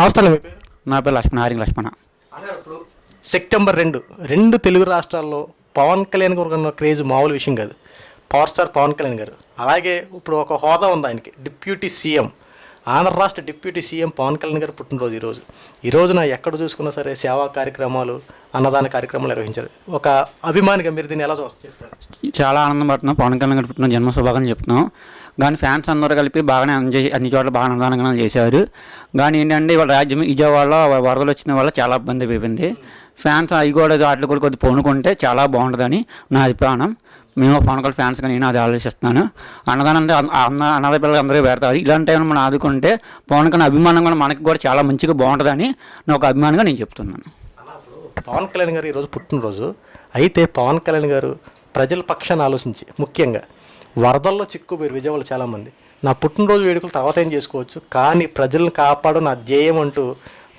నమస్తే అండి. మీ పేరు? నా పేరు లక్ష్మణ, హారింగ్ లక్ష్మణ. ఇప్పుడు సెప్టెంబర్ 2 తెలుగు రాష్ట్రాల్లో పవన్ కళ్యాణ్ గారు ఉన్న క్రేజ్ మామూలు విషయం కాదు. పవర్ స్టార్ పవన్ కళ్యాణ్ గారు, అలాగే ఇప్పుడు ఒక హోదా ఉంది ఆయనకి, డిప్యూటీ సీఎం. ఆంధ్ర రాష్ట్ర డిప్యూటీ సీఎం పవన్ కళ్యాణ్ గారు పుట్టినరోజు ఈ రోజున ఎక్కడ చూసుకున్నా సరే సేవా కార్యక్రమాలు, అన్నదాన కార్యక్రమాలు నిర్వహించారు. ఒక అభిమానిగా మీరు దీన్ని ఎలా చూస్తారు? చాలా ఆనందం పడుతున్నాం. పవన్ కళ్యాణ్ గారు పుట్టిన జన్మ శుభాకాంక్షలు చెప్తున్నాం. కానీ ఫ్యాన్స్ అందరూ కలిపి బాగానే ఎంజాయ్, అన్ని చోట్ల బాగా అన్నదానంగా చేశారు. కానీ ఏంటంటే ఇవాళ రాజ్యం విజయవాడలో వరదలు వచ్చిన వల్ల చాలా ఇబ్బంది అయిపోయింది. ఫ్యాన్స్ అవి కూడా వాటిలో కూడా కొద్దిగా పొనుకుంటే చాలా బాగుంటుందని నా అభిప్రాయం. మేము పవన్ కళ్యాణ్ ఫ్యాన్స్గా నేను అది ఆలోచిస్తున్నాను. అన్నదానం అంటే అన్నద పిల్లలు అందరికీ పెడతారు. ఇలాంటి టైంలో మనం ఆదుకుంటే పవన్ కళ్యాణ్ అభిమానం కూడా మనకి కూడా చాలా మంచిగా బాగుంటుందని నా ఒక అభిమానంగా నేను చెప్తున్నాను. పవన్ కళ్యాణ్ గారు ఈరోజు పుట్టినరోజు. అయితే పవన్ కళ్యాణ్ గారు ప్రజల పక్షాన్ని ఆలోచించి, ముఖ్యంగా వరదల్లో చిక్కుపోయారు విజయవాడలో చాలామంది. నా పుట్టినరోజు వేడుకలు తర్వాత ఏం చేసుకోవచ్చు, కానీ ప్రజలను కాపాడు నా ధ్యేయం అంటూ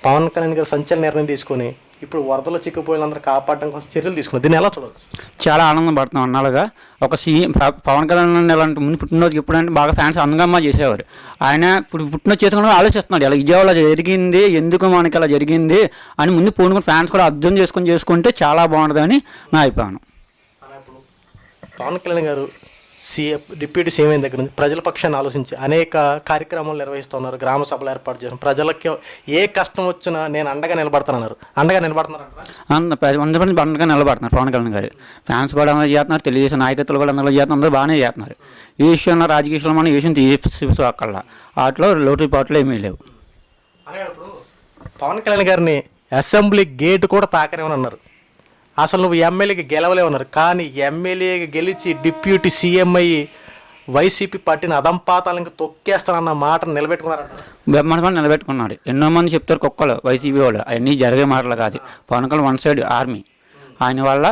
పవన్ కళ్యాణ్ గారు సంచలన నిర్ణయం తీసుకొని ఇప్పుడు వరదల్లో చిక్కుపోయిన అందరూ కాపాడడం కోసం చర్యలు తీసుకున్నారు. దీన్ని ఎలా చూడవచ్చు? చాలా ఆనందం పడుతున్నాం. అన్నాళ్ళుగా ఒక సీఎం పవన్ కళ్యాణ్ ఎలాంటి ముందు పుట్టినరోజు ఎప్పుడంటే బాగా ఫ్యాన్స్ అందంగా చేసేవారు. ఆయన ఇప్పుడు పుట్టినరోజు చేసుకుని ఆలోచిస్తున్నాడు, ఇలా విజయవాడలో జరిగింది, ఎందుకు మనకి అలా జరిగింది అని ముందు పూనుకుని ఫ్యాన్స్ కూడా అర్థం చేసుకుంటే చాలా బాగుంటుందని నా అభిప్రాయం. పవన్ కళ్యాణ్ గారు డిప్యూటీ సీఎం దగ్గర నుంచి ప్రజల పక్షాన్ని ఆలోచించి అనేక కార్యక్రమాలు నిర్వహిస్తున్నారు. గ్రామ సభలు ఏర్పాటు చేసిన ప్రజలకి ఏ కష్టం వచ్చినా నేను అండగా నిలబడతానన్నారు. అండగా నిలబడుతున్నారు. అండగా నిలబడుతున్నారు పవన్ కళ్యాణ్ గారు. ఫ్యాన్స్ కూడా అందరూ చేస్తున్నారు, తెలుగుదేశం నాయకత్వాలు కూడా అందరూ చేస్తున్నారు, అందరూ బాగానే చేస్తున్నారు. ఈ విషయంలో రాజకీయ విషయంలో మనం ఈ విషయం తీసుకో అక్కడ వాటిలో లోటు పాటలు ఏమీ లేవు. పవన్ కళ్యాణ్ గారిని అసెంబ్లీ గేటు కూడా తాకరేమని అన్నారు. అసలు నువ్వు ఎమ్మెల్యేకి గెలవలేమన్నారు. కానీ ఎమ్మెల్యేకి గెలిచి డిప్యూటీ సీఎం అయ్యి వైసీపీ పార్టీని అదంపాతాలకి తొక్కేస్తానన్న మాటను నిలబెట్టుకున్నారంట. బ్రహ్మాండంగా నిలబెట్టుకున్నాడు. ఎన్నో మంది చెప్తారు కుక్కలు వైసీపీ వాళ్ళు, అవన్నీ జరిగే మాటలు కాదు. Pawan Kalyan one side army, ఆయన వల్ల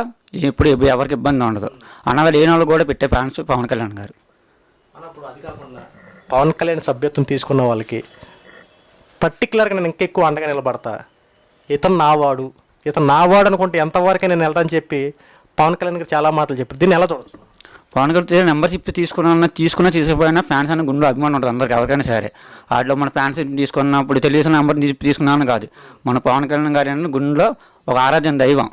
ఇప్పుడు ఎవరికి ఇబ్బంది ఉండదు. అన్నది లేని వాళ్ళు కూడా పెట్టే ఫ్యాన్స్ పవన్ కళ్యాణ్ గారు. అది కాకుండా పవన్ కళ్యాణ్ సభ్యత్వం తీసుకున్న వాళ్ళకి పర్టికులర్గా నేను ఇంకెక్కువ అండగా నిలబడతా, ఇతను నావాడు అనుకుంటే ఎంతవరకు నేను వెళ్తాను చెప్పి పవన్ కళ్యాణ్ గారు చాలా మాటలు చెప్పారు. దీన్ని ఎలా చూడవచ్చు? పవన్ కళ్యాణ్ మెంబర్షిప్ తీసుకుపోయినా ఫ్యాన్స్ అని గుండెలో అభిమానం ఉంటుంది అందరికి, ఎవరికైనా సరే. వాటిలో మన ఫ్యాన్స్ తీసుకున్నప్పుడు తెలియసిన నెంబర్ తీసుకున్నాను కాదు, మన పవన్ కళ్యాణ్ గారి గుండెలో ఒక ఆరాధన దైవం.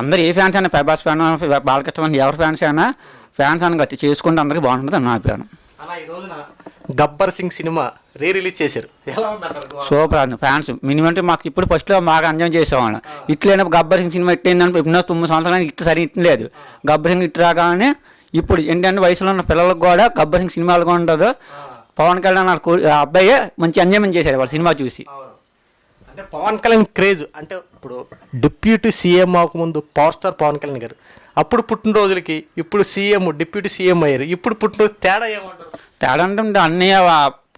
అందరూ ఏ ఫ్యాన్స్ అయినా, ప్రభాస్ ఫ్యాన్, బాలకృష్ణ ఫ్యాన్, ఎవరి ఫ్యాన్స్ అయినా ఫ్యాన్స్ అని గట్టి చేసుకుంటే అందరికీ బాగుంటుంది అని నా అభిప్రాయం. ఈ రోజున గబ్బర్ సింగ్ సినిమా రిలీజ్ చేశారు. సూపర్ అండి. ఫ్యాన్స్ మినిమం అంటే మాకు ఇప్పుడు ఫస్ట్లో బాగా ఎంజాయ్ చేసేవాళ్ళం. ఇట్లైనా గబ్బర్ సింగ్ సినిమా ఇట్లయిందని ఎన్నో 9 సంవత్సరానికి ఇట్లా సరే ఇట్లేదు. గబ్బర్ సింగ్ ఇటు రాగానే ఇప్పుడు ఏంటంటే వయసులో ఉన్న పిల్లలకు కూడా గబ్బర్ సింగ్ సినిమాలు కూడా ఉండదు. పవన్ కళ్యాణ్ అబ్బాయి మంచి ఎంజాయ్మెంట్ చేశారు వాళ్ళు సినిమా చూసి. అంటే పవన్ కళ్యాణ్ క్రేజ్ అంటే ఇప్పుడు డిప్యూటీ సీఎం అవ్వకముందు పవర్ స్టార్ పవన్ కళ్యాణ్ గారు, అప్పుడు పుట్టినరోజులకి ఇప్పుడు డిప్యూటీ సీఎం అయ్యారు. ఇప్పుడు పుట్టినరోజు తేడా ఏమంటారు? తేడా అంటే అన్నీ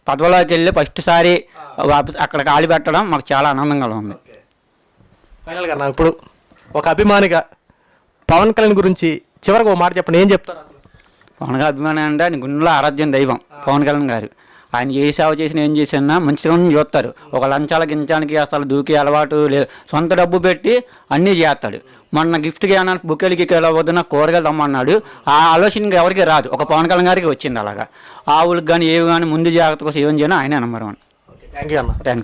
పదవులోకి వెళ్ళి ఫస్ట్ సారి అక్కడ కాలి పెట్టడం మాకు చాలా ఆనందంగా ఉంది. ఫైనల్గా నాకు ఇప్పుడు ఒక అభిమానిగా పవన్ కళ్యాణ్ గురించి చివరికి ఒక మాట చెప్పండి, ఏం చెప్తారు అసలు? పవన్ కళ్యాణ్ అభిమాని అంటే ఆయన గుండెలో ఆరాధ్యం దైవం పవన్ కళ్యాణ్ గారు. ఆయన ఏ సేవ చేసినా ఏం చేసినా మంచిగా చూస్తారు. ఒక లంచాల గించానికి అసలు దూకే అలవాటు లేదు. సొంత డబ్బు పెట్టి అన్నీ చేస్తాడు. మొన్న గిఫ్ట్కి ఏమన్నా బుక్కెలకి వద్దున కూరగాయలు తమ్మన్నాడు. ఆ ఆలోచన ఇంకా ఎవరికి రాదు, ఒక పవన్ కళ్యాణ్ గారికి వచ్చింది. అలాగా ఆవులకు కానీ ఏవి కానీ ముందు జాగ్రత్త కోసం ఏం చేయను ఆయనే నెంబర్ 1. థ్యాంక్ యూ అన్న. థ్యాంక్స్.